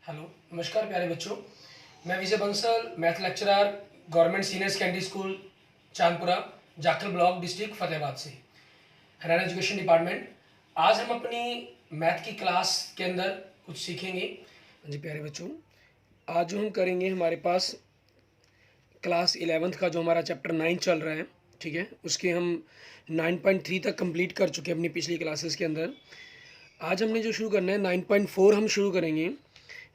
Hello, नमस्कार प्यारे बच्चों। मैं Vijay Bansal, math lecturer, government senior secondary school Chandpura, Jakhal block, district Fatehabad से, हरियाणा एजुकेशन डिपार्टमेंट। आज हम अपनी मैथ की क्लास के अंदर कुछ सीखेंगे। जी प्यारे बच्चों, आज जो हम करेंगे, हमारे पास क्लास 11th का जो हमारा चैप्टर 9 चल रहा है, ठीक है, उसके हम 9.3 तक कंप्लीट कर चुके हैं अपनी पिछली क्लासेस के अंदर। आज हमने जो शुरू करना है 9.4 हम शुरू करेंगे।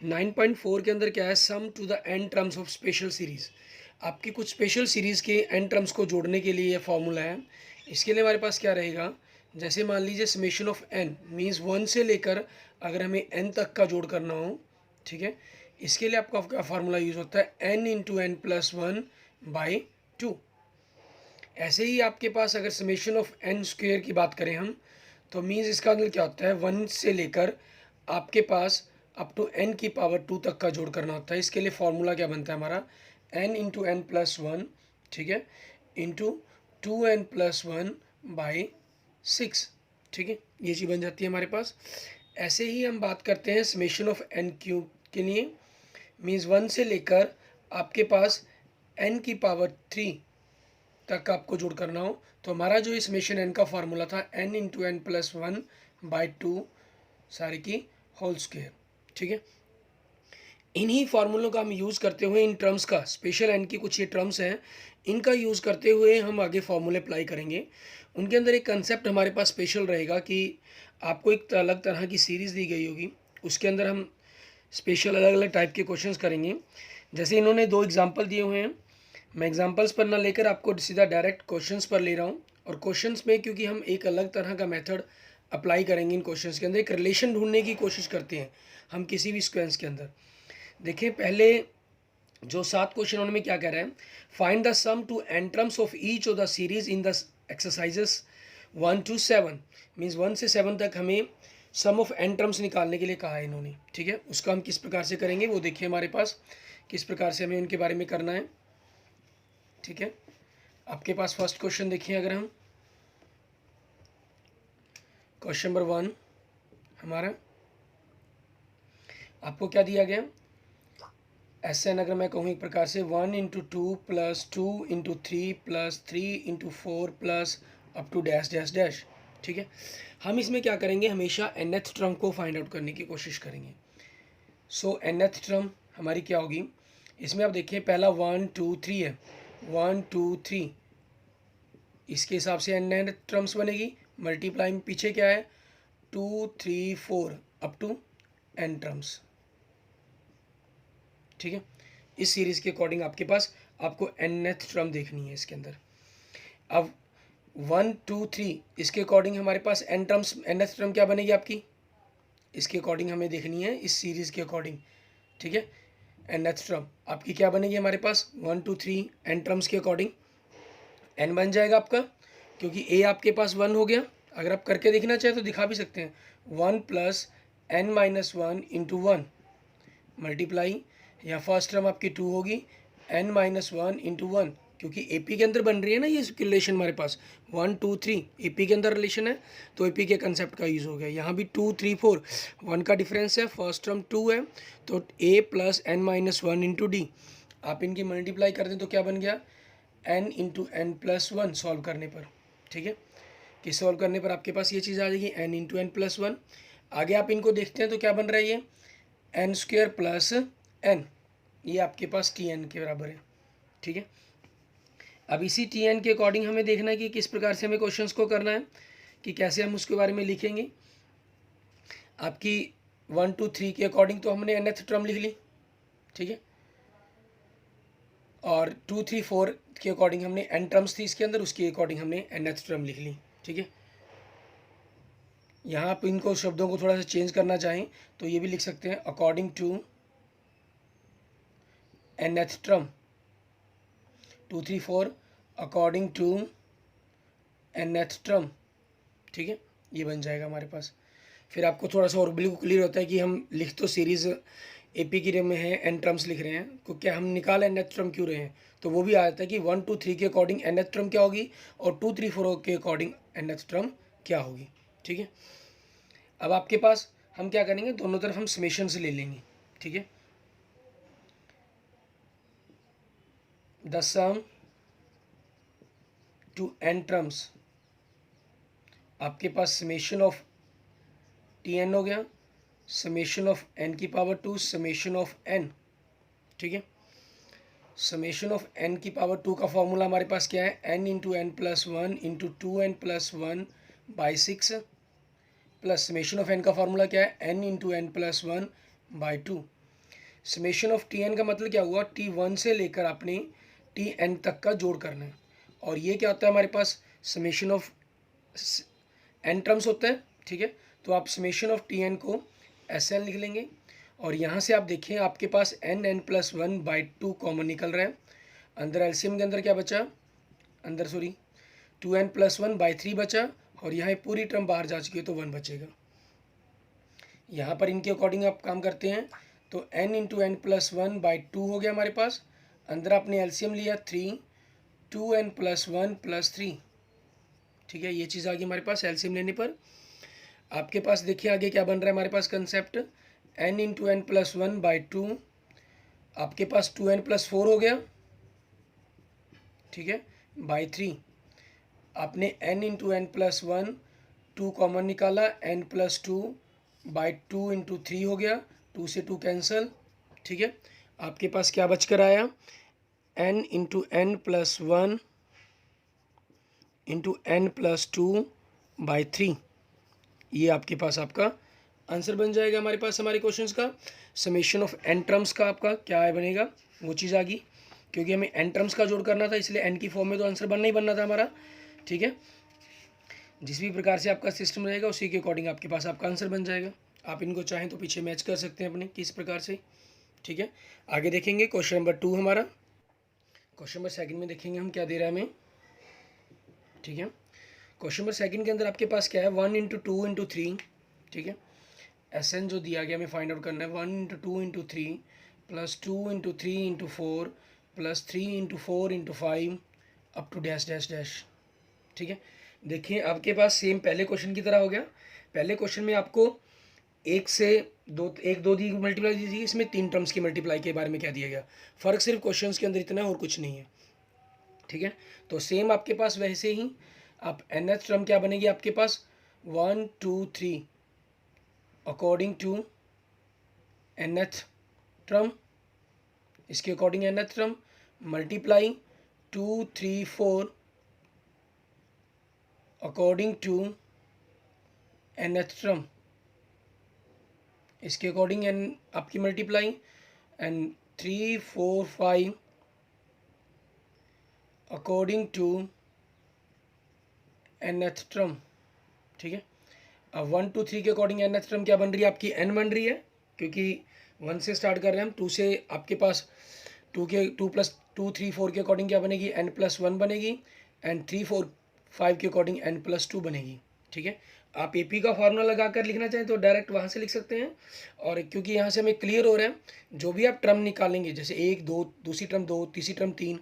9.4 के अंदर क्या है, sum to the n terms of special series. आपकी कुछ स्पेशल सीरीज़ के एन टर्म्स को जोड़ने के लिए ये फॉर्मूला है। इसके लिए हमारे पास क्या रहेगा, जैसे मान लीजिए समेशन ऑफ एन मीन्स 1 से लेकर अगर हमें एन तक का जोड़ करना हो, ठीक है, इसके लिए आपका क्या फार्मूला यूज़ होता है, एन इंटू एन प्लस 1/2। ऐसे ही आपके पास अगर समेशन ऑफ एन स्क्वेयर की बात करें हम, तो मीन्स इसका अंदर क्या होता है, 1 से लेकर आपके पास अप टू n की पावर 2 तक का जोड़ करना होता है। इसके लिए फॉर्मूला क्या बनता है हमारा, n इंटू एन प्लस 1, ठीक है, इंटू 2n+1/6, ठीक है, ये चीज़ बन जाती है हमारे पास। ऐसे ही हम बात करते हैं समेशन ऑफ n क्यूब के लिए, मीन्स 1 से लेकर आपके पास n की पावर 3 तक आपको जोड़ करना हो, तो हमारा जो इस समेशन n का फार्मूला था, n इंटू एन प्लस 1/2 सारे की होल स्क्वेयर, ठीक है। इन्हीं फार्मूलों का हम यूज़ करते हुए इन टर्म्स का, स्पेशल एन की कुछ ये टर्म्स हैं, इनका यूज़ करते हुए हम आगे फार्मूले अप्लाई करेंगे। उनके अंदर एक कंसेप्ट हमारे पास स्पेशल रहेगा कि आपको एक अलग तरह की सीरीज़ दी गई होगी, उसके अंदर हम स्पेशल अलग अलग टाइप के क्वेश्चंस करेंगे। जैसे इन्होंने 2 एग्जाम्पल दिए हुए हैं, मैं एग्जाम्पल्स पर ना लेकर आपको सीधा डायरेक्ट क्वेश्चंस पर ले रहा हूँ। और क्वेश्चंस में क्योंकि हम एक अलग तरह का मेथड अप्लाई करेंगे इन क्वेश्चंस के अंदर, एक रिलेशन ढूंढने की कोशिश करते हैं हम किसी भी सीक्वेंस के अंदर। देखिए पहले जो 7 क्वेश्चन उनमें क्या कह रहे हैं, find the sum to n terms of each of the series in the exercises 1 to 7, means 1 से 7 तक हमें सम ऑफ एन टर्म्स निकालने के लिए कहा है इन्होंने, ठीक है। उसका हम किस प्रकार से करेंगे वो देखिए हमारे पास, किस प्रकार से हमें उनके बारे में करना है, ठीक है। आपके पास फर्स्ट क्वेश्चन देखिए, अगर हम क्वेश्चन नंबर 1 हमारा आपको क्या दिया गया, एस एन अगर मैं कहूँ एक प्रकार से 1 into 2 plus 2 into 3 plus 3 into 4 plus up to dash dash dash, ठीक है। हम इसमें क्या करेंगे, हमेशा nth टर्म को फाइंड आउट करने की कोशिश करेंगे। सो nth टर्म हमारी क्या होगी, इसमें आप देखिए पहला 1 2 3 है, 1 2 3, इसके हिसाब से nth टर्म्स बनेगी, मल्टीप्लाइंग पीछे क्या है 2 3 4 अप टू n टर्म्स, ठीक है। इस सीरीज़ के अकॉर्डिंग आपके पास आपको nth टर्म देखनी है इसके अंदर। अब 1 2 3 इसके अकॉर्डिंग हमारे पास n टर्म्स, nth टर्म क्या बनेगी आपकी, इसके अकॉर्डिंग हमें देखनी है इस सीरीज़ के अकॉर्डिंग, ठीक है। nth टर्म आपकी क्या बनेगी हमारे पास 1 2 3 n टर्म्स के अकॉर्डिंग n बन जाएगा आपका, क्योंकि a आपके पास 1 हो गया। अगर आप करके देखना चाहें तो दिखा भी सकते हैं, 1 प्लस n-1 इंटू 1 मल्टीप्लाई, या फर्स्ट टर्म आपकी 2 होगी n-1 इंटू 1, क्योंकि एपी के अंदर बन रही है ना ये रिलेशन हमारे पास 1 2 3 एपी के अंदर रिलेशन है, तो एपी के कंसेप्ट का यूज़ हो गया। यहाँ भी 2 3 4 1 का डिफरेंस है, फर्स्ट टर्म 2 है, तो a plus n-1 into D, आप इनकी मल्टीप्लाई कर दें तो क्या बन गया n into n plus 1 solve करने पर, ठीक है, कि सॉल्व करने पर आपके पास ये चीज़ आ जाएगी n इंटू एन प्लस 1। आगे आप इनको देखते हैं तो क्या बन रहा है ये एन स्क्वेयर प्लस एन, ये आपके पास टी एन के बराबर है, ठीक है। अब इसी टी एन के अकॉर्डिंग हमें देखना है कि किस प्रकार से हमें क्वेश्चंस को करना है, कि कैसे हम उसके बारे में लिखेंगे। आपकी 1 2 3 के अकॉर्डिंग तो हमने nth टर्म लिख ली, ठीक है, और 2 3 4 के अकॉर्डिंग हमने n टर्म्स थी इसके अंदर, उसके अकॉर्डिंग हमने nth टर्म लिख ली, ठीक है। यहाँ आप इनको शब्दों को थोड़ा सा चेंज करना चाहें तो ये भी लिख सकते हैं according to nth term 2 3 4 according to nth term, ठीक है, ये बन जाएगा हमारे पास। फिर आपको थोड़ा सा और बिल्कुल क्लियर होता है कि हम लिख तो सीरीज़ एपी की में है, एन टर्म्स लिख रहे हैं, क्योंकि हम निकाल nth टर्म क्यों रहे हैं, तो वो भी आ जाता है कि 1 2 3 के अकॉर्डिंग nth टर्म क्या होगी और 2 3 4 के अकॉर्डिंग nth टर्म क्या होगी, ठीक है। अब आपके पास हम क्या करेंगे, दोनों तरफ हम समेशन से ले लेंगे, ठीक है। The sum to n terms, आपके पास समेशन ऑफ Tn हो गया, समेशन ऑफ n की पावर 2, समेशन ऑफ n, ठीक है। समेशन ऑफ n की पावर 2 का फॉर्मूला हमारे पास क्या है, n into n plus one into 2n plus one by 6, plus summation of n का फॉर्मूला क्या है, n into n plus one by 2। Summation of Tn का मतलब क्या हुआ, T1 से लेकर आपने Tn तक का जोड़ करना है। और ये क्या होता है हमारे पास, समेशन ऑफ n टर्म्स होता है, ठीक है। तो आप समेशन ऑफ Tn को Sn लिख लेंगे। और यहाँ से आप देखें आपके पास n plus one by 2 common निकल रहा है। अंदर एलसीएम के अंदर क्या बचा, अंदर sorry 2n plus one by 3 बचा, और यहाँ पूरी टर्म बाहर जा चुकी है तो 1 बचेगा। यहाँ पर इनके अकॉर्डिंग आप काम करते हैं तो n into n plus one by 2 हो गया हमारे पास। अंदर आपने एलसीएम लिया 3, 2n प्लस वन प्लस 3, ठीक है। ये चीज़ आ गई हमारे पास एलसीएम लेने पर। आपके पास देखिए आगे क्या बन रहा है हमारे पास concept, n into n plus one by 2, आपके पास 2n प्लस 4 हो गया, ठीक है, बाई 3। आपने n into n plus one 2 common निकाला, n प्लस 2 बाई 2 इंटू 3 हो गया, 2 से 2 कैंसल, ठीक है। आपके पास क्या बच कर आया, n into n plus one into n plus 2 by 3। ये आपके पास आपका आंसर बन जाएगा हमारे पास हमारे क्वेश्चंस का। समेशन ऑफ n टर्म्स का आपका क्या है बनेगा, वो चीज़ आ गई, क्योंकि हमें n टर्म्स का जोड़ करना था इसलिए n की फॉर्म में तो आंसर बनना ही बनना था हमारा, ठीक है। जिस भी प्रकार से आपका सिस्टम रहेगा उसी के अकॉर्डिंग आपके पास आपका आंसर बन जाएगा। आप इनको चाहें तो पीछे मैच कर सकते हैं अपने किस प्रकार से, ठीक है। आगे देखेंगे क्वेश्चन नंबर 2 हमारा। क्वेश्चन नंबर सेकंड में देखेंगे हम क्या दे रहा है हमें, ठीक है। क्वेश्चन नंबर सेकंड के अंदर आपके पास क्या है, 1 इंटू 2 इंटू 3, ठीक है। Sn जो दिया गया हमें फाइंड आउट करना है, 1 into 2 into 3 plus 2 into 3 into 4 plus 3 into 4 into 5 up to dash dash dash, ठीक है। देखिए आपके पास सेम पहले क्वेश्चन की तरह हो गया। पहले क्वेश्चन में आपको एक से दो, एक दो दी मल्टीप्लाई दी थी, इसमें 3 टर्म्स की मल्टीप्लाई के बारे में क्या दिया गया। फ़र्क सिर्फ क्वेश्चंस के अंदर इतना और कुछ नहीं है, ठीक है। तो सेम आपके पास वैसे ही आप nth टर्म क्या बनेगी आपके पास, 1 2 3 अकॉर्डिंग टू nth टर्म, इसके अकॉर्डिंग nth term multiply 2 3 4 according to nth term, इसके अकॉर्डिंग n आपकी multiply and 3 4 5 according to nth term, ठीक है। अब 1 2 3 के अकॉर्डिंग nth टर्म क्या बन रही है आपकी, n बन रही है, क्योंकि 1 से स्टार्ट कर रहे हैं हम, 2 से आपके पास 2 प्लस 2 3 4 के अकॉर्डिंग क्या बनेगी, n प्लस 1 बनेगी, एंड 3 4 5 के अकॉर्डिंग n प्लस 2 बनेगी, ठीक है। आप AP का फार्मूला लगा कर लिखना चाहें तो डायरेक्ट वहाँ से लिख सकते हैं, और क्योंकि यहाँ से हमें क्लियर हो रहा है जो भी आप टर्म निकालेंगे, जैसे 1 2 दूसरी टर्म 2 तीसरी टर्म 3,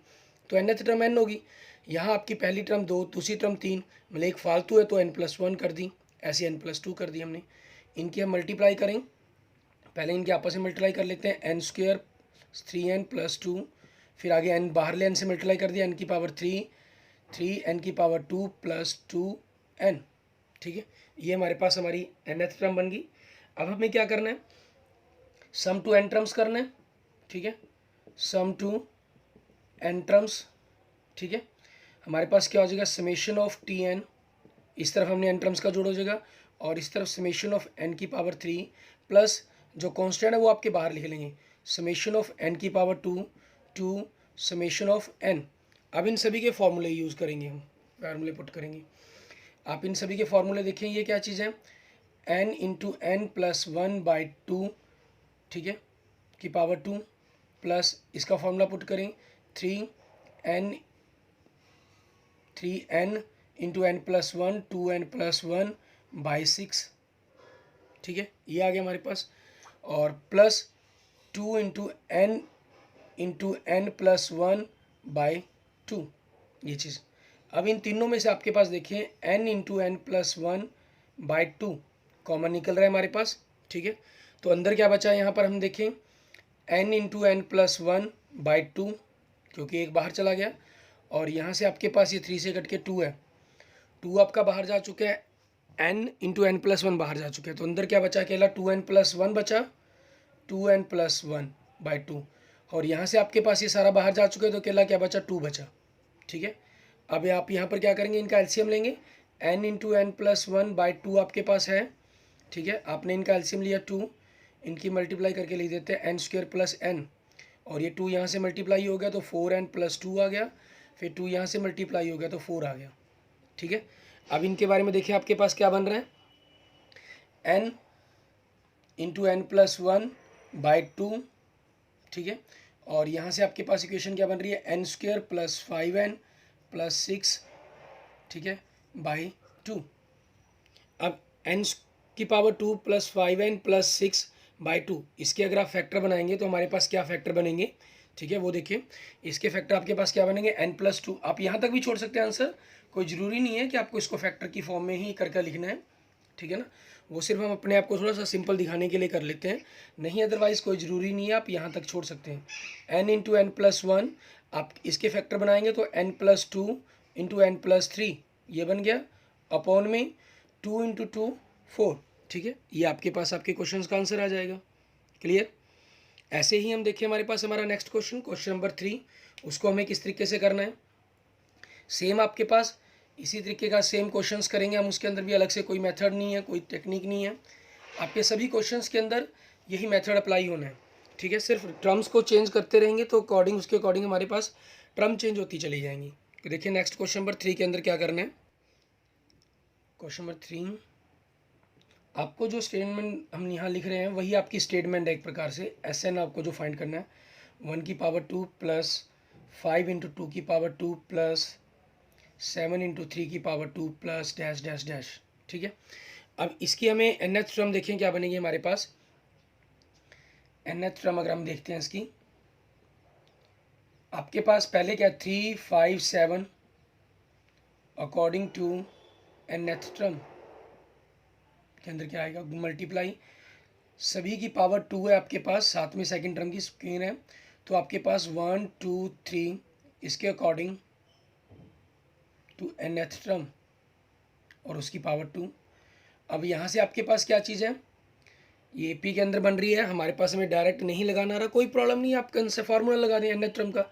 तो nth टर्म n होगी। यहाँ आपकी पहली टर्म 2 दूसरी टर्म 3, मतलब एक फालतू है तो n प्लस 1 कर दी, ऐसे n प्लस 2 कर दी हमने। इनकी हम मल्टीप्लाई करें, पहले इनके आपस में मल्टीप्लाई कर लेते हैं, n स्क्वायर 3n प्लस 2, फिर आगे n बाहर ले n से मल्टीप्लाई कर दिया, n की पावर 3 3n की पावर 2 प्लस 2n, ठीक है। ये हमारे पास हमारी nth टर्म बन गई। अब हमें क्या करना है, सम टू n टर्म्स करना है, ठीक है, सम टू n टर्म्स, ठीक है। हमारे पास क्या हो जाएगा, समेशन ऑफ Tn, इस तरफ हमने n टर्म्स का जोड़ हो जाएगा, और इस तरफ समेशन ऑफ n की पावर 3 प्लस जो कांस्टेंट है वो आपके बाहर लिख लेंगे, समेशन ऑफ n की पावर 2 2 समेशन ऑफ n। अब इन सभी के फॉर्मूले यूज़ करेंगे, हम फार्मूले पुट करेंगे। आप इन सभी के फॉर्मूले देखें, ये क्या चीज़ है, n into n plus 1 by 2, ठीक है, की पावर 2 प्लस इसका फॉर्मूला पुट करें 3n into n plus 1 2n plus 1 by 6, ठीक है, ये आ गया हमारे पास, और plus 2 into n plus 1 by 2, ये चीज़। अब इन तीनों में से आपके पास देखिए n into n plus 1 by 2 common निकल रहा है हमारे पास, ठीक है। तो अंदर क्या बचा है यहाँ पर हम देखें, n into n plus one by two, क्योंकि एक बाहर चला गया, और यहाँ से आपके पास ये 3 से कट के 2 है, 2 आपका बाहर जा चुके हैं, n into n plus one बाहर जा चुके हैं, तो अंदर क्या बचा अकेला 2n प्लस वन बचा, 2n plus one by to, और यहाँ से आपके पास ये सारा बाहर जा चुके हैं, तो अकेला क्या बचा 2 बचा। ठीक है, अब आप यहाँ पर क्या करेंगे, इनका एलसीएम लेंगे, n into n plus one by two आपके पास है। ठीक है, आपने इनका एलसीएम लिया 2, इनकी मल्टीप्लाई करके लिख देते हैं एन स्क्वायर प्लस एन, और ये 2 यहाँ से मल्टीप्लाई हो गया तो 4n प्लस 2 आ गया, फिर 2 यहाँ से मल्टीप्लाई हो गया तो 4 आ गया। ठीक है, अब इनके बारे में देखिए आपके पास क्या बन रहा है, n into n plus one by two. ठीक है, और यहाँ से आपके पास इक्वेशन क्या बन रही है, N square plus 5n plus 6, ठीक है, बाई टू। अब n की power 2 plus 5n plus 6 by two, इसके अगर आप फैक्टर बनाएंगे तो हमारे पास क्या फैक्टर बनेंगे, ठीक है, वो देखिए, इसके फैक्टर आपके पास क्या बनेंगे, n प्लस 2। आप यहाँ तक भी छोड़ सकते हैं आंसर, कोई ज़रूरी नहीं है कि आपको इसको फैक्टर की फॉर्म में ही करके लिखना है। ठीक है ना, वो सिर्फ हम अपने आप को थोड़ा सा सिंपल दिखाने के लिए कर लेते हैं, नहीं अदरवाइज़ कोई ज़रूरी नहीं है, आप यहाँ तक छोड़ सकते हैं। n into n plus one, आप इसके फैक्टर बनाएंगे तो n plus two into n plus three, ये बन गया, अपॉन में 2 इंटू 2 4। ठीक है, ये आपके पास आपके क्वेश्चन का आंसर आ जाएगा। क्लियर। ऐसे ही हम देखिए हमारे पास हमारा नेक्स्ट क्वेश्चन, क्वेश्चन नंबर 3, उसको हमें किस तरीके से करना है, सेम आपके पास इसी तरीके का सेम क्वेश्चंस करेंगे हम, उसके अंदर भी अलग से कोई मेथड नहीं है, कोई टेक्निक नहीं है, आपके सभी क्वेश्चंस के अंदर यही मेथड अप्लाई होना है। ठीक है, सिर्फ टर्म्स को चेंज करते रहेंगे तो अकॉर्डिंग उसके अकॉर्डिंग हमारे पास टर्म चेंज होती चली जाएंगी। तो देखिए नेक्स्ट क्वेश्चन नंबर 3 के अंदर क्या करना है, क्वेश्चन नंबर 3, आपको जो स्टेटमेंट हम यहाँ लिख रहे हैं वही आपकी स्टेटमेंट है एक प्रकार से, एन आपको जो फाइंड करना है, 1 की पावर 2 प्लस 5 इंटू 2 की पावर 2 प्लस 7 इंटू 3 की power 2 plus dash dash dash. ठीक है, अब इसकी हमें nth टर्म देखें क्या बनेगी हमारे पास, nth टर्म अगर हम देखते हैं इसकी, आपके पास पहले क्या 3 5 7 अकॉर्डिंग टू nth टर्म के अंदर क्या आएगा, मल्टीप्लाई सभी की पावर 2 है आपके पास, साथ में सेकंड टर्म की स्क्वायर है, तो आपके पास 1 2 3 इसके अकॉर्डिंग टू nth टर्म और उसकी पावर 2। अब यहाँ से आपके पास क्या चीज़ है, ये पी के अंदर बन रही है, हमारे पास हमें डायरेक्ट नहीं लगाना रहा, कोई प्रॉब्लम नहीं है, आप कौन सा फार्मूला लगा दें nth टर्म का,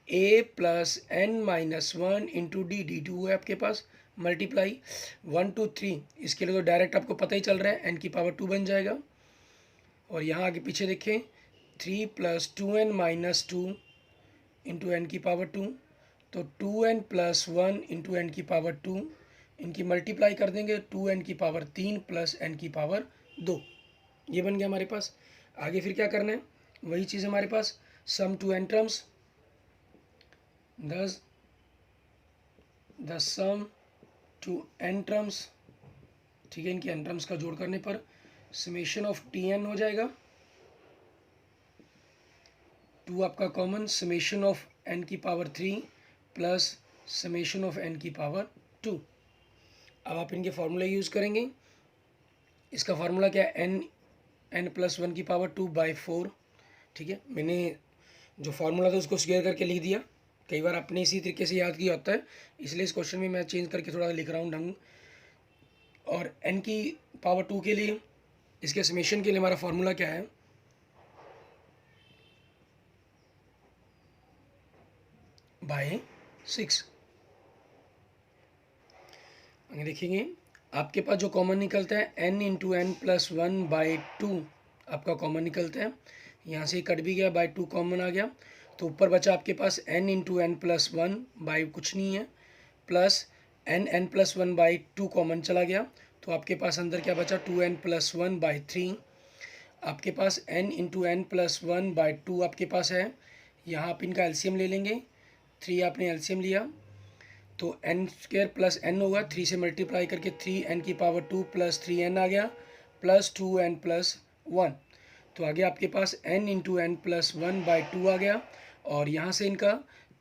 a plus n minus one into d, d two है आपके पास, मल्टीप्लाई 1 2 3, इसके लिए तो डायरेक्ट आपको पता ही चल रहा है n की पावर 2 बन जाएगा, और यहाँ आगे पीछे देखें 3 plus 2n minus 2 into n की पावर 2, तो 2n प्लस 1 इंटू एन की पावर 2, इनकी मल्टीप्लाई कर देंगे 2n की पावर 3 प्लस n की पावर 2, ये बन गया हमारे पास। आगे फिर क्या करना है, वही चीज़ हमारे पास, sum to n terms, thus the sum to n terms. ठीक है, इनकी n टर्म्स का जोड़ करने पर समेशन ऑफ tn हो जाएगा, 2 आपका कॉमन, समेशन ऑफ n की power 3 plus summation of n की पावर 2। अब आप इनके फार्मूला यूज़ करेंगे, इसका फार्मूला क्या है, n प्लस 1 की पावर 2 बाई 4। ठीक है, मैंने जो फार्मूला था उसको शेयर करके लिख दिया, कई बार आपने इसी तरीके से याद किया होता है, इसलिए इस क्वेश्चन में मैं चेंज करके थोड़ा लिख रहा हूँ ढंग। और n की पावर 2 के लिए, इसके समेशन के लिए हमारा फार्मूला क्या है, बाय 6। आगे देखेंगे आपके पास जो कॉमन निकलता है n into n plus one by two आपका कॉमन निकलता है, यहाँ से कट भी गया, बाई 2 कॉमन आ गया, तो ऊपर बचा आपके पास n into n plus one by कुछ नहीं है, plus n plus one by 2 common चला गया, तो आपके पास अंदर क्या बचा 2n प्लस वन बाई 3। आपके पास n into n plus one by 2 आपके पास है, यहाँ आप इनका एलसीएम ले लेंगे, 3 आपने एलसीएम लिया तो n स्क्वायर प्लस n होगा, 3 से मल्टीप्लाई करके 3n की पावर 2 प्लस 3n आ गया, प्लस 2n प्लस 1, तो आगे आपके पास n into n plus one by 2 आ गया, और यहाँ से इनका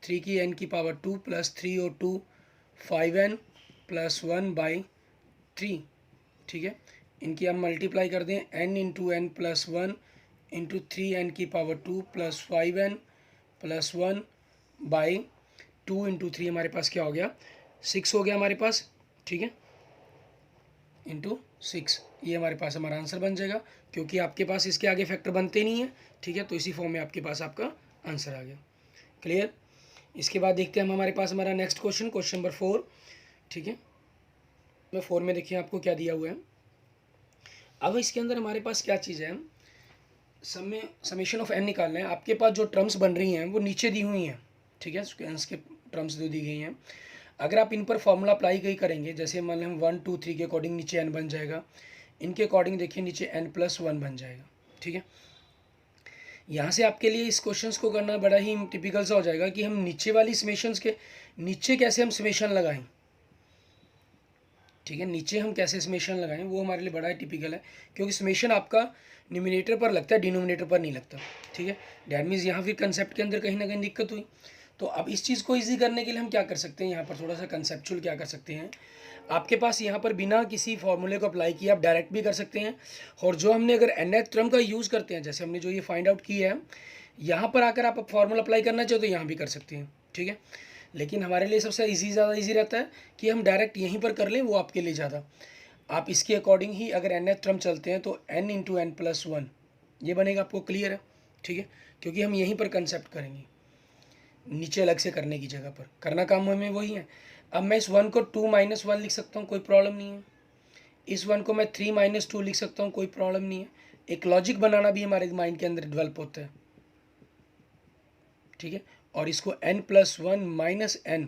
3 की n की पावर 2 प्लस 3 और 2 5n प्लस 1 बाई 3। ठीक है, इनकी हम मल्टीप्लाई कर दें n into n plus one into 3n² plus 5n plus 1 by 2 into 3 हमारे पास क्या हो गया 6 हो गया हमारे पास, ठीक है, इंटू 6, ये हमारे पास हमारा आंसर बन जाएगा, क्योंकि आपके पास इसके आगे फैक्टर बनते नहीं है, ठीक है, तो इसी फॉर्म में आपके पास आपका आंसर आ गया। क्लियर। इसके बाद देखते हैं हम हमारे पास हमारा नेक्स्ट क्वेश्चन, क्वेश्चन नंबर 4, ठीक है। 4 में देखिए आपको क्या दिया हुआ है। अब इसके अंदर हमारे पास क्या चीज़ है, समेशन ऑफ एन निकालना है। आपके पास जो टर्म्स बन रही हैं वो नीचे दी हुई हैं, ठीक है, स्क्वेंस के टर्म्स जो दी गई हैं, अगर आप इन पर फॉर्मूला अप्लाई कहीं करेंगे, जैसे मान लें हम 1 2 3 के अकॉर्डिंग नीचे एन बन जाएगा, इनके अकॉर्डिंग देखिए नीचे n+1 बन जाएगा, ठीक है। यहाँ से आपके लिए इस क्वेश्चंस को करना बड़ा ही टिपिकल सा हो जाएगा कि हम नीचे वाली समेशंस के नीचे कैसे हम समेशन लगाएं, ठीक है, नीचे हम कैसे समेशन लगाएं वो हमारे लिए बड़ा ही टिपिकल है, क्योंकि समेशन आपका न्यूमिनेटर पर लगता है, डिनोमिनेटर पर नहीं लगता, ठीक है। डैट मीन्स यहाँ फिर कंसेप्ट के अंदर कहीं ना कहीं दिक्कत हुई। तो अब इस चीज़ को ईजी करने के लिए हम क्या कर सकते हैं, यहाँ पर थोड़ा सा कंसेप्चुअल क्या कर सकते हैं। आपके पास यहाँ पर बिना किसी फॉर्मूले को अप्लाई किए आप डायरेक्ट भी कर सकते हैं, और जो हमने अगर nth टर्म का यूज़ करते हैं, जैसे हमने जो ये फाइंड आउट किया है, यहाँ पर आकर आप फॉर्मूला अप्लाई करना चाहो तो यहाँ भी कर सकते हैं, ठीक है। लेकिन हमारे लिए सबसे ज़्यादा ईजी रहता है कि हम डायरेक्ट यहीं पर कर लें, वो आपके लिए ज़्यादा। आप इसके अकॉर्डिंग ही अगर nth टर्म चलते हैं तो n इंटू n+1 ये बनेगा, आपको क्लियर है, ठीक है, क्योंकि हम यहीं पर कंसेप्ट करेंगे, नीचे अलग से करने की जगह पर करना काम हमें वही है। अब मैं इस 1 को 2 - 1 लिख सकता हूँ, कोई प्रॉब्लम नहीं है। इस 1 को मैं 3 - 2 लिख सकता हूँ, कोई प्रॉब्लम नहीं है। एक लॉजिक बनाना भी हमारे माइंड के अंदर डेवलप होता है, ठीक है। और इसको n+1 - n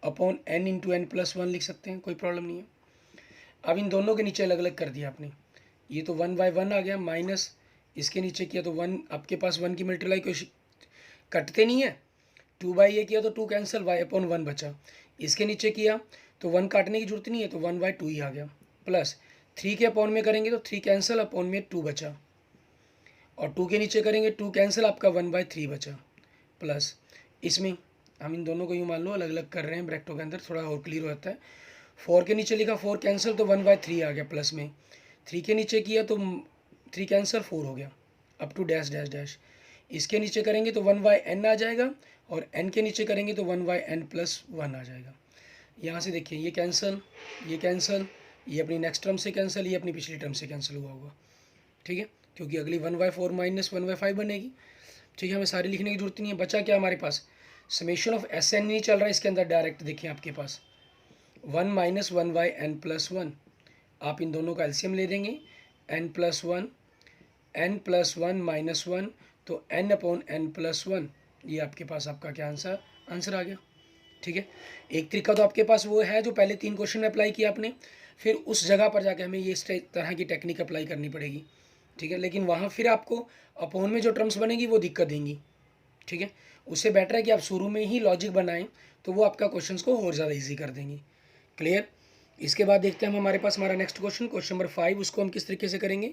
upon n into n+1 लिख सकते हैं, कोई प्रॉब्लम नहीं है। अब इन दोनों के नीचे अलग अलग कर दिया आपने, ये तो 1/1 आ गया, माइनस इसके नीचे किया तो 1, आपके पास 1 की मल्टीप्लाई कोई कटते नहीं है, 2/ये किया तो 2 कैंसिल, y/1 बचा। इसके नीचे किया तो 1 काटने की जरूरत नहीं है, तो 1/2 ही आ गया, प्लस 3 के अपॉन में करेंगे तो 3 कैंसिल, अपॉन में 2 बचा, और 2 के नीचे करेंगे 2 कैंसिल, आपका 1/3 बचा, प्लस इसमें हम इन दोनों को यूँ मान लो अलग अलग कर रहे हैं ब्रैकेटों के अंदर, थोड़ा और क्लियर होता है। 4 के नीचे लिखा 4 कैंसिल तो 1/3 आ गया, प्लस में 3 के नीचे किया तो 3 कैंसिल 4 हो गया, up to dash dash dash. इसके नीचे करेंगे तो 1/n आ जाएगा, और n के नीचे करेंगे तो 1/n+1 आ जाएगा। यहाँ से देखिए ये कैंसिल, ये कैंसिल, ये अपनी नेक्स्ट टर्म से कैंसिल, ये अपनी पिछली टर्म से कैंसिल हुआ होगा, ठीक है, क्योंकि अगली 1/4 - 1/5 बनेगी, ठीक है। हमें सारी लिखने की जरूरत नहीं है। बचा क्या हमारे पास, समेशन ऑफ Sn नहीं चल रहा है इसके अंदर, डायरेक्ट देखिए आपके पास 1 - 1/n+1, आप इन दोनों का एलसीएम ले देंगे, n+1 n+1 - 1 तो n/n+1, ये आपके पास आपका क्या आंसर आ गया, ठीक है। एक तरीका तो आपके पास वो है जो पहले 3 क्वेश्चन में अप्लाई किया आपने, फिर उस जगह पर जाके हमें ये इस तरह की टेक्निक अप्लाई करनी पड़ेगी, ठीक है। लेकिन वहाँ फिर आपको अपॉन में जो टर्म्स बनेगी वो दिक्कत देंगी, ठीक है। उससे बेटर है कि आप शुरू में ही लॉजिक बनाएं, तो वो आपका क्वेश्चंस को और ज़्यादा इजी कर देंगी। क्लियर। इसके बाद देखते हैं हम हमारे पास हमारा नेक्स्ट क्वेश्चन, क्वेश्चन नंबर 5, उसको हम किस तरीके से करेंगे।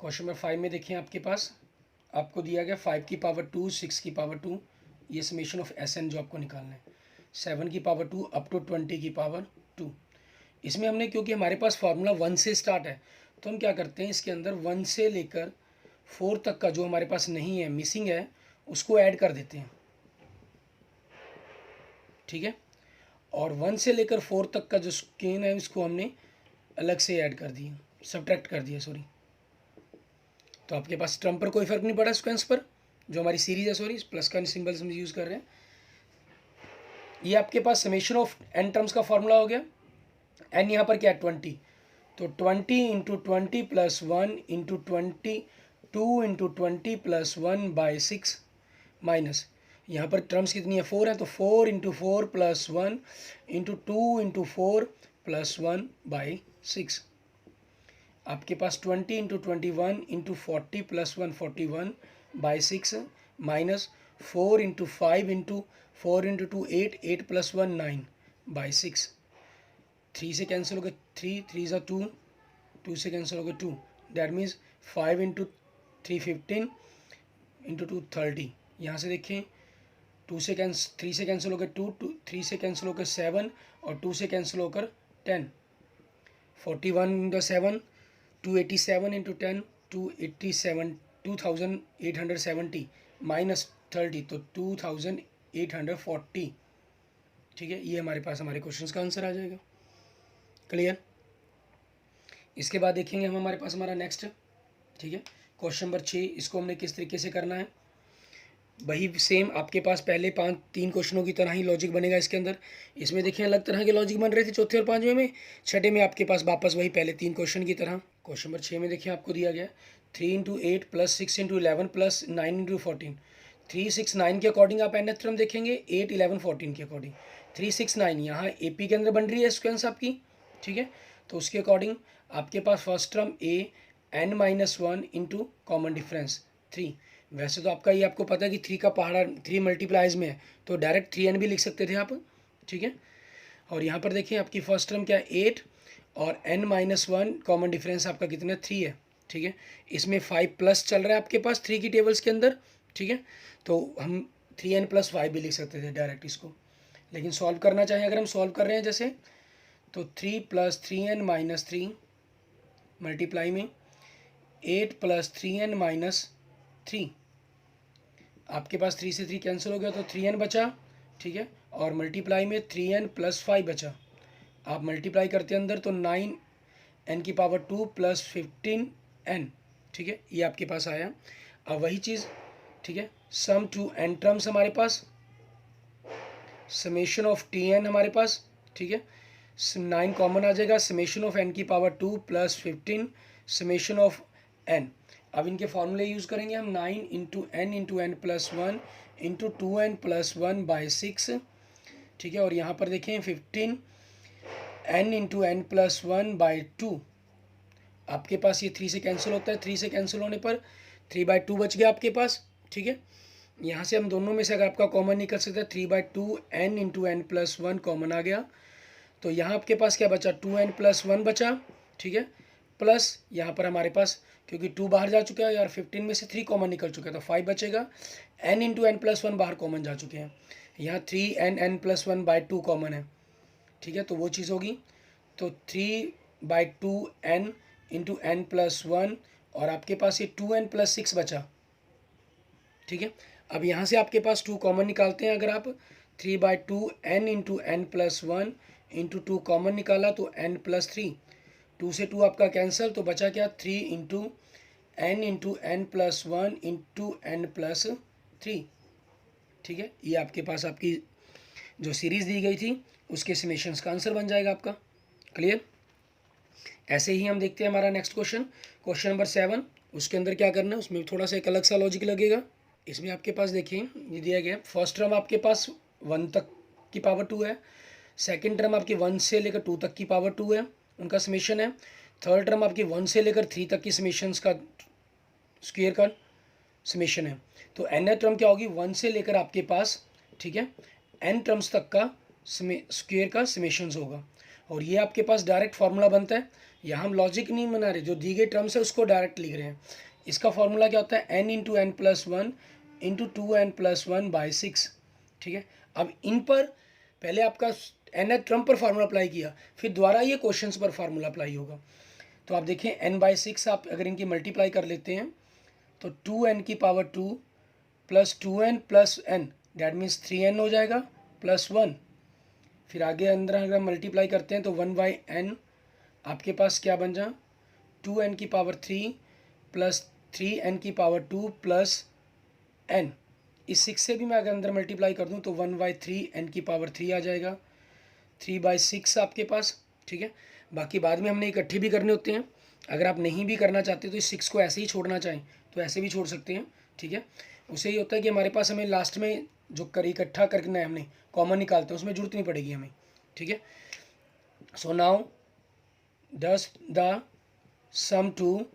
क्वेश्चन नंबर 5 में देखिए आपके पास आपको दिया गया 5 की पावर 2 6 की पावर 2, ये समेशन ऑफ Sn जो आपको निकालना है, 7 की पावर 2 अप टू 20 की पावर 2। इसमें हमने, क्योंकि हमारे पास फार्मूला 1 से स्टार्ट है, तो हम क्या करते हैं इसके अंदर 1 से लेकर 4 तक का जो हमारे पास नहीं है, मिसिंग है, उसको ऐड कर देते हैं, ठीक है। और 1 से लेकर 4 तक का जो स्केन है उसको हमने अलग से ऐड कर दिया, सब्ट्रैक्ट कर दिया, सॉरी। तो आपके पास टर्म पर कोई फर्क नहीं पड़ा, स्क्वेंस पर जो हमारी सीरीज है, सॉरी प्लस का सिंबल हम यूज़ कर रहे हैं। ये आपके पास समेशन ऑफ n टर्म्स का फॉर्मूला हो गया। n यहाँ पर क्या है 20, तो 20 into 20 plus 1 into 20 2 into 20 plus 1/6 minus यहाँ पर टर्म्स कितनी है 4 है, तो 4 into 4 plus 1 into 2 into 4 plus 1/6। आपके पास 20 into 21 into 40 plus 1 41/6 minus 4 into 5 into 4 into 2 8 8 plus 1 9/6। 3 से कैंसिल हो गया 3 3 ज़ा 2 2 से कैंसिल हो गया 2, डैट मीन्स 5 इंटू 3 15 इंटू 2 30। यहाँ से देखें 3 से कैंसिल होकर 2 3 से कैंसिल होकर 7 और 2 से कैंसिल होकर 10। 41 इंटू 7 287 इंटू 10 2870 माइनस 30 तो 2840, ठीक है। ये हमारे पास हमारे क्वेश्चंस का आंसर आ जाएगा। क्लियर। इसके बाद देखेंगे हम हमारे पास हमारा नेक्स्ट, ठीक है, क्वेश्चन नंबर 6। इसको हमने किस तरीके से करना है, वही सेम आपके पास पहले 3 क्वेश्चनों की तरह ही लॉजिक बनेगा इसके अंदर। इसमें देखिए अलग तरह के लॉजिक बन रहे थे चौथे और 5वें में, छठे में आपके पास वापस वही पहले 3 क्वेश्चन की तरह। क्वेश्चन नंबर 6 में देखिए आपको दिया गया 3 × 8 + 6 × 11 + 9 × 14। 3, 6, 9 के अकॉर्डिंग आप nth टर्म देखेंगे, 8, 11, 14 के अकॉर्डिंग। 3, 6, 9 यहाँ AP के अंदर बन रही है स्क्वेंस आपकी, ठीक है। तो उसके अकॉर्डिंग आपके पास first term A n-1 into common difference 3। वैसे तो आपका ये आपको पता है कि 3 का पहाड़ा 3 मल्टीप्लाइज में है, तो डायरेक्ट 3n भी लिख सकते थे आप, ठीक है। और यहाँ पर देखिए आपकी फर्स्ट टर्म क्या है 8 और n-1 कॉमन डिफरेंस आपका कितना 3 है, ठीक है। इसमें 5 प्लस चल रहा है आपके पास 3 की टेबल्स के अंदर, ठीक है। तो हम 3n + 5 भी लिख सकते थे डायरेक्ट इसको, लेकिन सॉल्व करना चाहें अगर हम सॉल्व कर रहे हैं जैसे, तो 3 + 3n - 3 मल्टीप्लाई में 8 + 3n - 3, आपके पास 3 से 3 कैंसिल हो गया तो 3n बचा, ठीक है। और मल्टीप्लाई में 3n + 5 बचा। आप मल्टीप्लाई करते अंदर तो 9n⁻2 + 15n, ठीक है, ये आपके पास आया। अब वही चीज़, ठीक है, सम टू n टर्म्स हमारे पास, समेशन ऑफ Tn हमारे पास, ठीक है। 9 कॉमन आ जाएगा, summation of n⁻2 + 15 summation of n। अब इनके फॉर्मूले यूज़ करेंगे हम, 9 × n × n + 1 × 2n + 1/6, ठीक है। और यहाँ पर देखें 15 n × n + 1/2, आपके पास ये 3 से कैंसिल होता है, 3 से कैंसिल होने पर 3/2 बच गया आपके पास, ठीक है। यहाँ से हम दोनों में से अगर आपका कॉमन निकल सकता है 3/2 n × n + 1 कॉमन आ गया, तो यहाँ आपके पास क्या बचा 2n + 1 बचा, ठीक है। प्लस यहाँ पर हमारे पास क्योंकि 2 बाहर जा चुका है यार, 15 में से 3 कॉमन निकल चुका है तो 5 बचेगा। n × n + 1 बाहर कॉमन जा चुके हैं, यहाँ 3n n + 1/2 कॉमन है, ठीक है। तो वो चीज़ होगी, तो 3/2 n × n + 1 और आपके पास ये 2n + 6 बचा, ठीक है। अब यहाँ से आपके पास 2 कॉमन निकालते हैं अगर आप, 3/2 n × n + 1 × 2 कॉमन निकाला तो n + 3, 2 से 2 आपका कैंसिल, तो बचा क्या 3 × n × n + 1 × n + 3, ठीक है। ये आपके पास आपकी जो सीरीज़ दी गई थी उसके समेशंस का आंसर बन जाएगा आपका। क्लियर। ऐसे ही हम देखते हैं हमारा नेक्स्ट क्वेश्चन, क्वेश्चन नंबर 7। उसके अंदर क्या करना है, उसमें थोड़ा सा एक अलग सा लॉजिक लगेगा। इसमें आपके पास देखिए ये दिया गया फर्स्ट टर्म आपके पास 1 तक की पावर 2 है, सेकंड टर्म आपकी 1 से लेकर 2 तक की पावर 2 है, उनका समेशन है। थर्ड टर्म आपकी 1 से लेकर 3 तक की समेशंस का स्क्वायर का समेशन है। तो nth टर्म क्या होगी 1 से लेकर आपके पास, ठीक है, n टर्म्स तक का स्क्वायर का समेशंस होगा। और ये आपके पास डायरेक्ट फार्मूला बनता है, यहाँ हम लॉजिक नहीं बना रहे, जो दी गई टर्म्स है उसको डायरेक्ट लिख रहे हैं। इसका फार्मूला क्या होता है n × n + 1 × 2n + 1/6, ठीक है। अब इन पर पहले आपका nth टर्म पर फार्मूला अप्लाई किया, फिर दोबारा ये क्वेश्चंस पर फार्मूला अप्लाई होगा। तो आप देखें n/6 आप अगर इनकी मल्टीप्लाई कर लेते हैं तो 2n⁻2 + 2n + n that means 3n हो जाएगा +1। फिर आगे अंदर अगर मल्टीप्लाई करते हैं तो 1/n आपके पास क्या बन जा 2n⁻3 + 3n⁻2 + n। इस 6 से भी मैं अगर अंदर मल्टीप्लाई कर दूं तो 1/3 n⁻3 आ जाएगा, 3/6 आपके पास, ठीक है। बाकी बाद में हमने इकट्ठे भी करने होते हैं, अगर आप नहीं भी करना चाहते तो इस 6 को ऐसे ही छोड़ना चाहें तो ऐसे भी छोड़ सकते हैं, ठीक है। उससे ये होता है कि हमारे पास हमें लास्ट में जो कर इकट्ठा करना है हमने कॉमन निकालते हैं उसमें जरूरत नहीं पड़ेगी हमें, ठीक है। So now does the sum to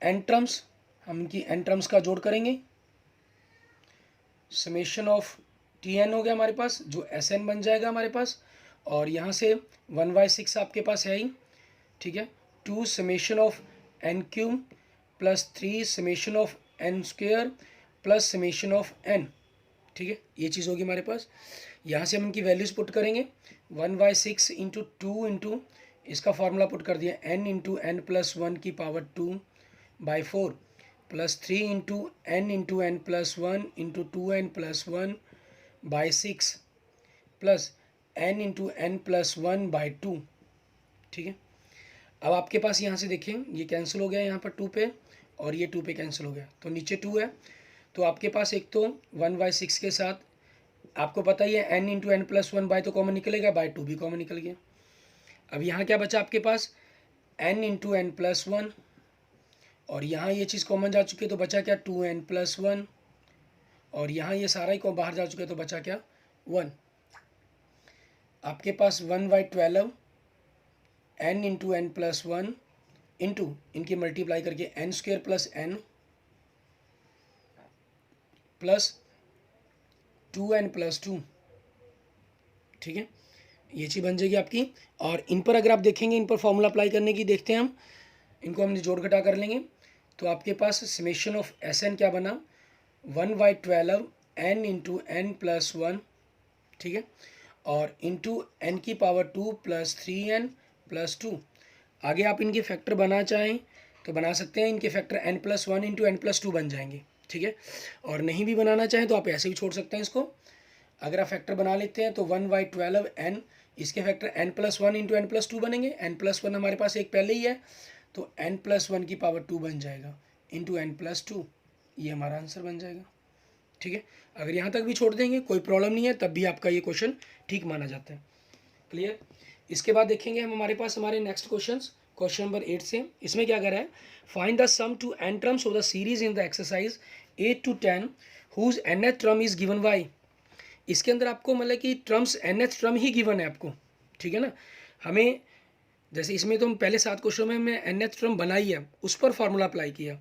n terms, हम इनकी n टर्म्स का जोड़ करेंगे। समेशन ऑफ Tn हो गया हमारे पास जो Sn बन जाएगा हमारे पास, और यहाँ से 1/6 आपके पास है ही, ठीक है। 2 summation of n³ + 3 summation of n² + summation of n, ठीक है। ये चीज़ होगी हमारे पास। यहाँ से हम इनकी वैल्यूज़ पुट करेंगे 1/6 × 2 इसका फार्मूला पुट कर दिया n × n + 1 की power 2 by 4 plus 3 into n plus 1 into 2n plus 1 by 6 plus n plus 1 by 2। ठीक है, अब आपके पास यहाँ से देखें ये कैंसिल हो गया यहाँ पर 2 पे, और ये 2 पे कैंसिल हो गया, तो नीचे 2 है। तो आपके पास एक तो 1/6 के साथ आपको पता ही है n प्लस 1 बाई तो कॉमन निकलेगा, बाई 2 भी कॉमन निकल गया। अब यहाँ क्या बचा आपके पास n प्लस 1, और यहाँ ये चीज़ कॉमन जा चुकी है तो बचा क्या 2n प्लस 1, और यहाँ ये सारा ही को बाहर जा चुका है तो बचा क्या 1। आपके पास 1/12 n प्लस 1 इंटू इनकी मल्टीप्लाई करके n² plus n plus 2n plus 2। ठीक है, ये चीज़ बन जाएगी आपकी। और इन पर अगर आप देखेंगे, इन पर फॉर्मूला अप्लाई करने की देखते हैं हम, इनको हम जोड़ घटा कर लेंगे तो आपके पास समेशन ऑफ एस एन क्या बना 1/12 n प्लस 1। ठीक है, और इंटू n की पावर 2 प्लस 3n प्लस 2। आगे आप इनके फैक्टर बना चाहें तो बना सकते हैं, इनके factor n plus 1 into n plus 2 बन जाएंगे। ठीक है, और नहीं भी बनाना चाहें तो आप ऐसे भी छोड़ सकते हैं इसको। अगर आप फैक्टर बना लेते हैं तो 1/12 n, इसके factor n plus 1 into n plus 2 बनेंगे। n प्लस 1 हमारे पास एक पहले ही है तो n प्लस 1 की पावर 2 बन जाएगा इंटू n प्लस 2, ये हमारा आंसर बन जाएगा। ठीक है, अगर यहाँ तक भी छोड़ देंगे कोई प्रॉब्लम नहीं है, तब भी आपका ये क्वेश्चन ठीक माना जाता है। क्लियर। इसके बाद देखेंगे हम हमारे पास हमारे नेक्स्ट क्वेश्चन नंबर 8 से। इसमें क्या कर रहा है, find the sum to n terms of the series in the exercise 8 to 10 whose nth term is given by. इसके अंदर आपको मतलब कि टर्म्स nth टर्म ही गिवन है आपको। ठीक है ना, हमें जैसे इसमें तो हम पहले 7 क्वेश्चनों में हमने nth टर्म बनाई है, उस पर फार्मूला अप्लाई किया।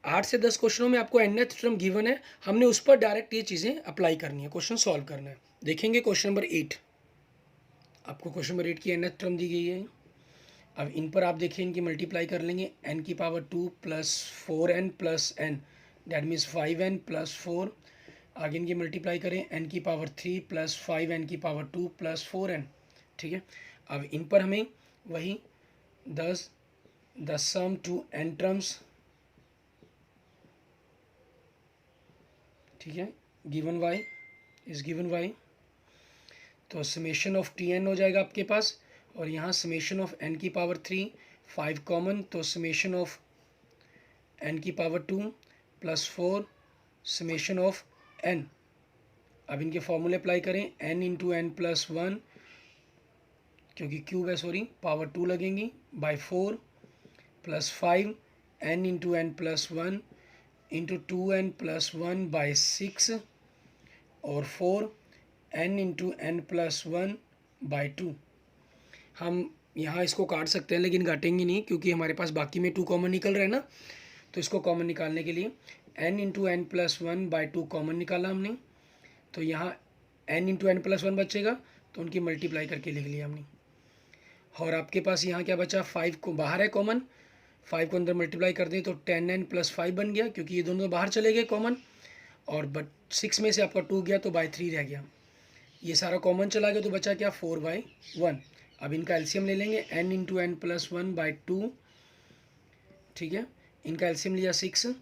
8 से 10 क्वेश्चनों में आपको nth टर्म गिवन है, हमने उस पर डायरेक्ट ये चीज़ें अप्लाई करनी है, क्वेश्चन सॉल्व करना है। देखेंगे क्वेश्चन नंबर 8, आपको क्वेश्चन नंबर 8 की nth टर्म दी गई है। अब इन पर आप देखिए, इनकी मल्टीप्लाई कर लेंगे n की power 2 plus 4n plus n, that means 5n plus 4। आगे इनकी मल्टीप्लाई करें n की पावर 3 प्लस 5n की पावर 2 प्लस 4n। ठीक है, अब इन पर हमें वही 10 the sum to n terms. ठीक है, given y is given y, तो समेशन ऑफ Tn हो जाएगा आपके पास, और यहाँ समेशन ऑफ n की पावर 3, 5 कॉमन तो समेशन ऑफ n की power 2 plus 4 summation of n। अब इनके फॉर्मूले अप्लाई करें n इंटू एन प्लस 1, क्योंकि क्यूब है सॉरी, पावर 2 लगेंगी by 4 plus 5 n into n plus 1 into 2n plus 1 by 6 और 4 n into n plus 1 by 2। हम यहाँ इसको काट सकते हैं लेकिन काटेंगे नहीं, क्योंकि हमारे पास बाकी में 2 कॉमन निकल रहा है ना, तो इसको कॉमन निकालने के लिए n into n plus 1 by 2 common निकाला हमने, तो यहाँ n इंटू एन प्लस 1 बचेगा, तो उनकी मल्टीप्लाई करके लिख लिया हमने। और आपके पास यहाँ क्या बचा, 5 को बाहर है कॉमन, 5 को अंदर मल्टीप्लाई कर दें तो 10n प्लस 5 बन गया, क्योंकि ये दोनों बाहर चले गए कॉमन, और बट 6 में से आपका 2 गया तो बाई 3 रह गया, ये सारा कॉमन चला गया तो बचा क्या 4/1। अब इनका एलसीएम ले लेंगे n into n plus 1 by 2। ठीक है, इनका एलसीएम लिया 6,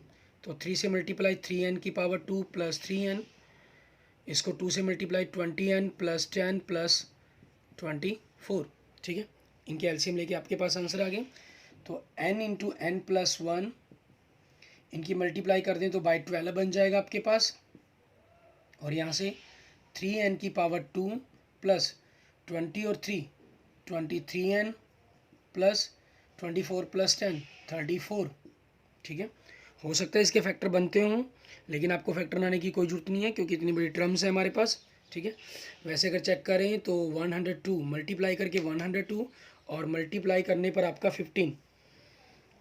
तो 3 से मल्टीप्लाई 3n की पावर 2 प्लस 3n, इसको 2 से मल्टीप्लाई 20n प्लस 10 प्लस 24। ठीक है, इनके एलसीएम लेके आपके पास आंसर आ गए। तो n इंटू एन प्लस 1, इनकी मल्टीप्लाई कर दें तो बाई 12 बन जाएगा आपके पास, और यहाँ से 3n की पावर 2 प्लस 20 और 3 23n प्लस 24 प्लस 10 34। ठीक है, हो सकता है इसके फैक्टर बनते हों, लेकिन आपको फैक्टर बनाने की कोई ज़रूरत नहीं है, क्योंकि इतनी बड़ी टर्म्स है हमारे पास। ठीक है, वैसे अगर चेक करें तो 102 मल्टीप्लाई करके 102 और मल्टीप्लाई करने पर आपका 15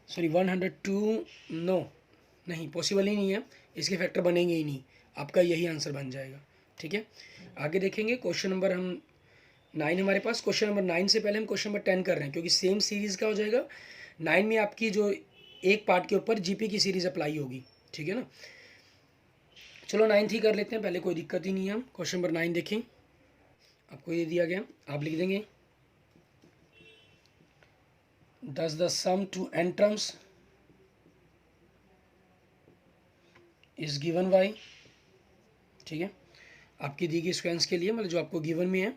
सॉरी 102 नो नहीं पॉसिबल ही नहीं है, इसके फैक्टर बनेंगे ही नहीं, आपका यही आंसर बन जाएगा। ठीक है, आगे देखेंगे क्वेश्चन नंबर हम 9 हमारे पास। क्वेश्चन नंबर 9 से पहले हम क्वेश्चन नंबर 10 कर रहे हैं, क्योंकि सेम सीरीज़ का हो जाएगा। 9 में आपकी जो एक पार्ट के ऊपर जीपी की सीरीज़ अप्लाई होगी। ठीक है ना, चलो 9th ही कर लेते हैं पहले, कोई दिक्कत ही नहीं है। क्वेश्चन नंबर 9 देखें, आपको ये दिया गया, आप लिख देंगे 10 the sum to n terms is given y, ठीक है, आपकी दी गई स्क्वेंस के लिए मतलब जो आपको गिवन में है,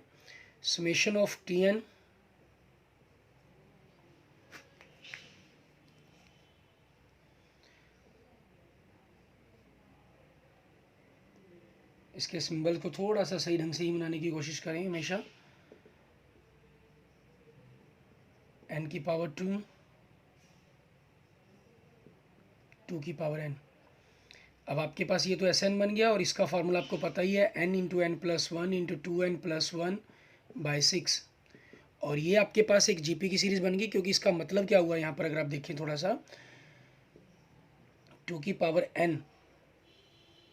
समेशन ऑफ टी एन इसके सिंबल को थोड़ा सा सही ढंग से ही बनाने की कोशिश करें हमेशा, n की पावर 2 की पावर n। अब आपके पास ये तो एस एन बन गया और इसका फार्मूला आपको पता ही है, n into n plus one into 2n plus 1/6। और ये आपके पास एक जीपी की सीरीज बन गई, क्योंकि इसका मतलब क्या हुआ यहाँ पर अगर आप देखें थोड़ा सा, 2 की पावर n,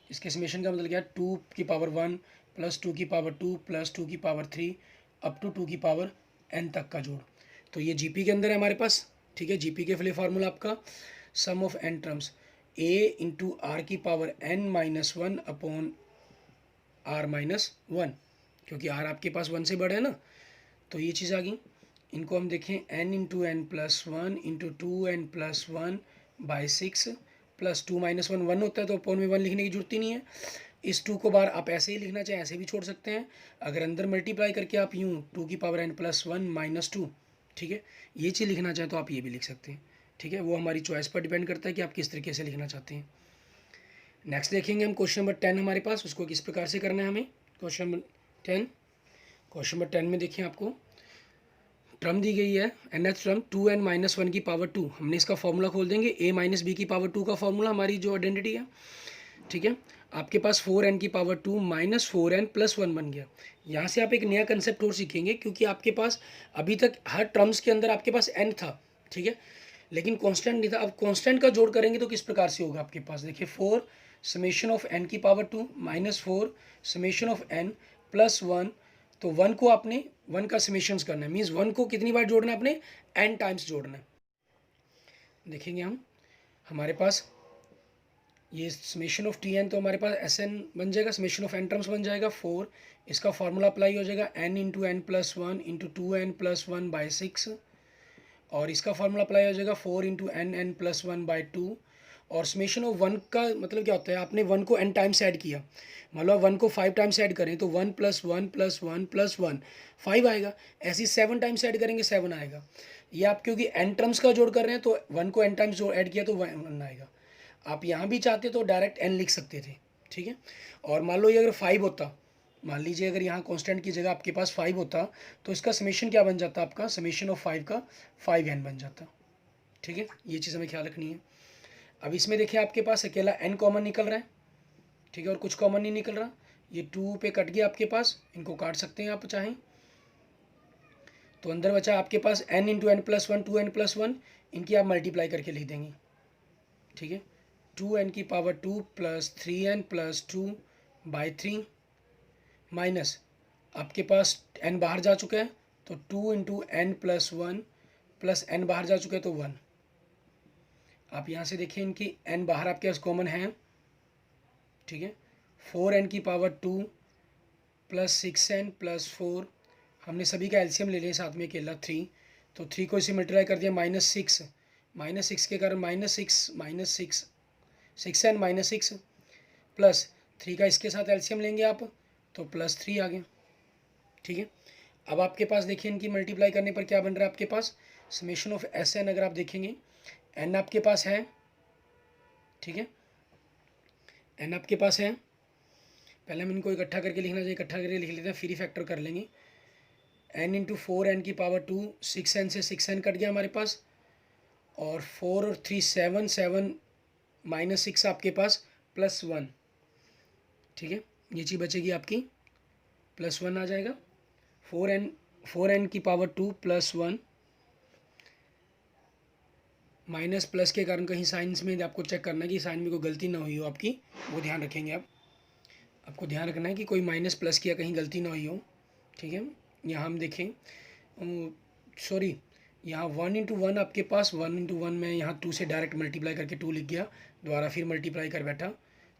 इसके समेशन का मतलब क्या है, 2 की पावर 1 प्लस 2 की पावर 2 प्लस 2 की पावर 3 अप टू 2 की पावर n तक का जोड़। तो ये जीपी के अंदर है हमारे पास, ठीक है। जीपी के लिए फार्मूला आपका sum of n terms a into R की पावर n-1 अपॉन r-1, क्योंकि r आपके पास 1 से बड़ा है ना, तो ये चीज़ आ गई। इनको हम देखें, n into n plus 1 into 2n plus 1/6 plus 2-1 1 होता है, तो अपॉन में 1 लिखने की जरूरत ही नहीं है। इस 2 को बार आप ऐसे ही लिखना चाहें ऐसे भी छोड़ सकते हैं, अगर अंदर मल्टीप्लाई करके आप यूँ 2 की पावर n प्लस 1-2, ठीक है, ये चीज़ लिखना चाहें तो आप ये भी लिख सकते हैं, ठीक है। वो हमारी चॉइस पर डिपेंड करता है कि आप किस तरीके से लिखना चाहते हैं। नेक्स्ट देखेंगे हम क्वेश्चन नंबर 10 हमारे पास, उसको किस प्रकार से करना है हमें। क्वेश्चन नंबर 10 में देखिए आपको टर्म दी गई है, nth टर्म 2n-1 की पावर 2। हमने इसका फॉर्मूला खोल देंगे, a माइनस बी की पावर 2 का फॉर्मूला हमारी जो आइडेंटिटी है, ठीक है। आपके पास 4n की पावर 2 माइनस 4n प्लस 1 बन गया। यहाँ से आप एक नया कंसेप्ट और सीखेंगे, क्योंकि आपके पास अभी तक हर टर्म्स के अंदर आपके पास n था, ठीक है, लेकिन कांस्टेंट नहीं था। अब कांस्टेंट का जोड़ करेंगे तो किस प्रकार से होगा आपके पास, देखिए 4 समेशन ऑफ n की power 2 minus 4 summation of n plus 1, तो 1 को आपने 1 का समेशंस करना है, मीन्स 1 को कितनी बार जोड़ना है आपने, n टाइम्स जोड़ना है। देखेंगे हम, हमारे पास ये समेशन ऑफ टी एन, तो हमारे पास एस एन बन जाएगा, समेशन ऑफ एन टर्म्स बन जाएगा 4, इसका फार्मूला अप्लाई हो जाएगा n into n plus 1 into 2n plus 1/6, और इसका फार्मूला अप्लाई हो जाएगा 4 इंटू n प्लस 1/2। और समेशन ऑफ 1 का मतलब क्या होता है, आपने 1 को n टाइम्स ऐड किया, मान लो 1 को 5 टाइम्स ऐड करें तो 1 प्लस 1 प्लस 1 प्लस 1 5 आएगा। ऐसे 7 टाइम्स ऐड करेंगे 7 आएगा। ये आप क्योंकि n टर्म्स का जोड़ कर रहे हैं तो 1 को n टाइम्स जो ऐड किया तो 1 आएगा। आप यहाँ भी चाहते तो डायरेक्ट n लिख सकते थे, ठीक है। और मान लो ये अगर 5 होता, मान लीजिए अगर यहाँ कांस्टेंट की जगह आपके पास 5 होता, तो इसका समेशन क्या बन जाता, आपका समेशन ऑफ 5 का 5n बन जाता, ठीक है। ये चीज़ हमें ख्याल रखनी है। अब इसमें देखिए आपके पास अकेला n कॉमन निकल रहा है, ठीक है, और कुछ कॉमन नहीं निकल रहा। ये 2 पे कट गया आपके पास, इनको काट सकते हैं आप चाहें, तो अंदर बचा आपके पास n into n plus 1 2n plus 1, इनकी आप मल्टीप्लाई करके लिख देंगे, ठीक है। 2n की power 2 plus 3n plus 2/3 minus आपके पास n बाहर जा चुका है, तो 2 into n plus 1 plus n बाहर जा चुका है तो 1। आप यहाँ से देखिए इनकी n बाहर आपके पास कॉमन है, ठीक है। 4n की पावर 2 प्लस 6n प्लस 4, हमने सभी का एलसीएम ले लिया साथ में अकेला 3, तो 3 को इसे मल्टीप्लाई कर दिया -6 के कारण -6 6n -6 प्लस 3 का इसके साथ एलसीएम लेंगे आप तो +3 आ गया, ठीक है। अब आपके पास देखिए इनकी मल्टीप्लाई करने पर क्या बन रहा है आपके पास, समेशन ऑफ एस एन, अगर आप देखेंगे n आपके पास है, ठीक है, n आपके पास है। पहले हम इनको इकट्ठा करके लिखना चाहिए, इकट्ठा करके लिख लेते हैं, फ्री फैक्टर कर लेंगे। n इंटू 4n की पावर 2, 6n से 6n कट गया हमारे पास, और 4 और 3 7 -6 आपके पास +1, ठीक है। ये चीज़ बचेगी आपकी +1 आ जाएगा। 4n की पावर 2 प्लस 1 माइनस प्लस के कारण कहीं साइंस में आपको चेक करना है कि साइन में कोई गलती ना हुई हो आपकी, वो ध्यान रखेंगे आप। आपको ध्यान रखना है कि कोई माइनस प्लस किया कहीं गलती ना हुई हो, ठीक है। यहाँ हम देखें, सॉरी, यहाँ 1 इंटू 1 आपके पास 1 इंटू 1 में यहाँ 2 से डायरेक्ट मल्टीप्लाई करके 2 लिख गया, दोबारा फिर मल्टीप्लाई कर बैठा,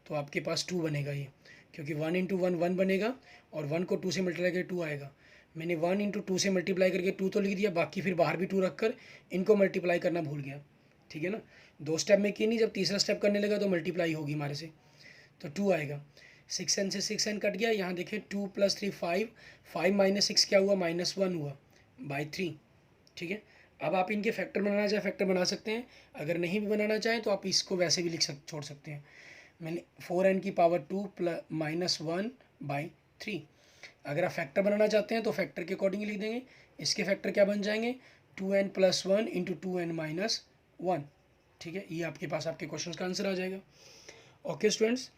तो आपके पास 2 बनेगा ये, क्योंकि 1 इंटू 1 1 बनेगा और 1 को 2 से मल्टीप्लाई करके 2 आएगा। मैंने 1 इंटू 2 से मल्टीप्लाई करके 2 तो लिख दिया, बाकी फिर बाहर भी 2 रख कर इनको मल्टीप्लाई करना भूल गया, ठीक है ना। 2 स्टेप में की नहीं, जब तीसरा स्टेप करने लगा तो मल्टीप्लाई होगी हमारे से। तो 2 आएगा। 6n से 6n कट गया, यहाँ देखें 2 + 3 5, 5 - 6 क्या हुआ, -1 हुआ बाई 3। ठीक है, अब आप इनके फैक्टर बनाना चाहें फैक्टर बना सकते हैं, अगर नहीं भी बनाना चाहें तो आप इसको वैसे भी छोड़ सकते हैं। मैंने 4n की पावर 2 -1 बाई 3। अगर आप फैक्टर बनाना चाहते हैं तो फैक्टर के अकॉर्डिंग लिख देंगे। इसके फैक्टर क्या बन जाएंगे, 2n + 1 × 2n - 1। ठीक है, ये आपके पास आपके क्वेश्चन का आंसर आ जाएगा। ओके स्टूडेंट्स,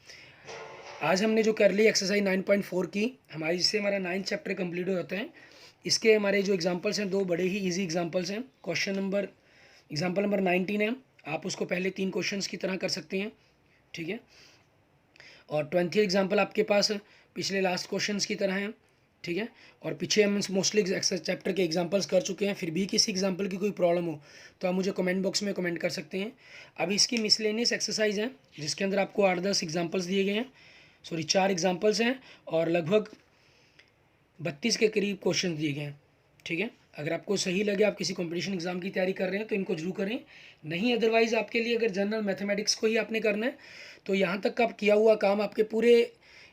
आज हमने जो कर ली एक्सरसाइज 9.4 की हमारी, जिससे हमारा 9th चैप्टर कंप्लीट हो जाता है। इसके हमारे जो एग्जांपल्स हैं 2 बड़े ही इजी एग्जांपल्स हैं। एग्जांपल नंबर 19 है, आप उसको पहले 3 क्वेश्चंस की तरह कर सकते हैं। ठीक है, और 20th एग्जांपल आपके पास पिछले लास्ट क्वेश्चंस की तरह है। ठीक है, और पीछे हम मोस्टली चैप्टर के एग्जांपल्स कर चुके हैं। फिर भी किसी एग्जांपल की कोई प्रॉब्लम हो तो आप मुझे कमेंट बॉक्स में कमेंट कर सकते हैं। अब इसकी मिसलेनियस एक्सरसाइज है जिसके अंदर आपको 8-10 एग्जांपल्स दिए गए हैं, 4 एग्जांपल्स हैं और लगभग 32 के करीब क्वेश्चन दिए गए हैं। ठीक है, अगर आपको सही लगे, आप किसी कंपटीशन एग्जाम की तैयारी कर रहे हैं तो इनको जरूर करें। नहीं अदरवाइज़ आपके लिए अगर जनरल मैथमेटिक्स को ही आपने करना है तो यहाँ तक का किया हुआ काम आपके पूरे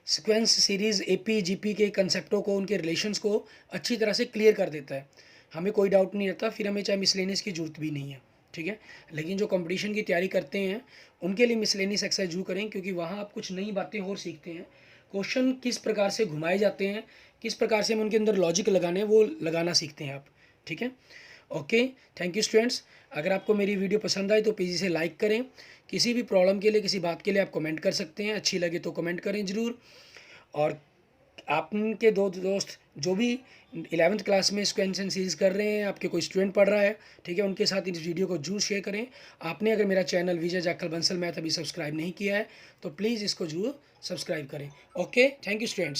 सीक्वेंस सीरीज़ एपी जीपी के कंसेप्टों को, उनके रिलेशंस को अच्छी तरह से क्लियर कर देता है। हमें कोई डाउट नहीं रहता, फिर हमें चाहे मिसलेनियस की जरूरत भी नहीं है। ठीक है, लेकिन जो कंपटीशन की तैयारी करते हैं उनके लिए मिसलेनियस एक्सरसाइज जरूर करें, क्योंकि वहाँ आप कुछ नई बातें और सीखते हैं। क्वेश्चन किस प्रकार से घुमाए जाते हैं, किस प्रकार से हम उनके अंदर लॉजिक लगाने हैं, वो लगाना सीखते हैं आप। ठीक है, ओके, थैंक यू स्टूडेंट्स। अगर आपको मेरी वीडियो पसंद आई तो प्लीज़ इसे लाइक करें। किसी भी प्रॉब्लम के लिए, किसी बात के लिए आप कमेंट कर सकते हैं, अच्छी लगे तो कमेंट करें ज़रूर। और आपके 2 दोस्त जो भी 11th क्लास में क्वेश्चन सीरीज कर रहे हैं, आपके कोई स्टूडेंट पढ़ रहा है, ठीक है, उनके साथ इस वीडियो को जरूर शेयर करें। आपने अगर मेरा चैनल विजय जाखल बंसल मैथ अभी सब्सक्राइब नहीं किया है तो प्लीज़ इसको जरूर सब्सक्राइब करें। Okay, thank you students.